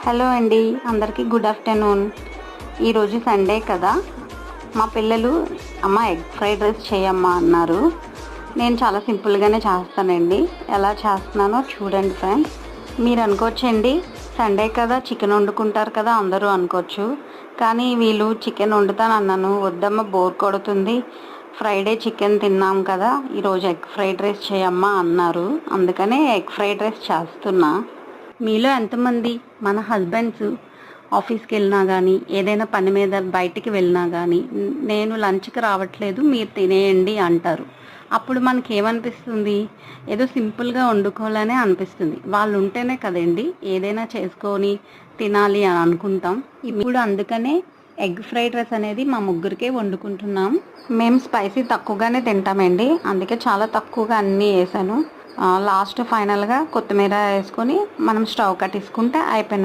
Hello అండి, అందరికీ good afternoon. ఈరోజు సండే కదా, మా పిల్లలు అమ్మ ఎగ్ ఫ్రైడ్ రైస్ చేయమ్మా అన్నారు. నేను చాలా సింపుల్గానే చేస్తానండి. ఎలా చేస్తున్నానో చూడండి ఫ్రెండ్స్. మీరు అనుకోవచ్చండి, సండే కదా చికెన్ వండుకుంటారు కదా అందరూ అనుకోవచ్చు. కానీ వీళ్ళు చికెన్ వండుతాను అన్నాను, వద్దమ్మ బోర్ కొడుతుంది, ఫ్రైడే చికెన్ తిన్నాం కదా, ఈరోజు ఎగ్ ఫ్రైడ్ రైస్ చేయమ్మా అన్నారు. అందుకనే ఎగ్ ఫ్రైడ్ రైస్ చేస్తున్నా. మీలో ఎంతమంది మన హస్బెండ్స్ ఆఫీస్కి వెళ్ళినా కానీ ఏదైనా పని మీద బయటికి వెళ్ళినా కానీ నేను లంచ్కి రావట్లేదు మీరు తినేయండి అంటారు. అప్పుడు మనకి ఏమనిపిస్తుంది? ఏదో సింపుల్గా వండుకోవాలనే అనిపిస్తుంది. వాళ్ళు ఉంటేనే కదండి ఏదైనా చేసుకొని తినాలి అని అనుకుంటాం. ఇప్పుడు అందుకనే ఎగ్ ఫ్రైడ్ రైస్ అనేది మా ముగ్గురికే వండుకుంటున్నాం. మేము స్పైసీ తక్కువగానే తింటామండి, అందుకే చాలా తక్కువగా అన్నీ వేసాను. లాస్ట్ ఫైనల్గా కొత్తిమీర వేసుకొని మనం స్టవ్ కట్టేసుకుంటే అయిపోయిన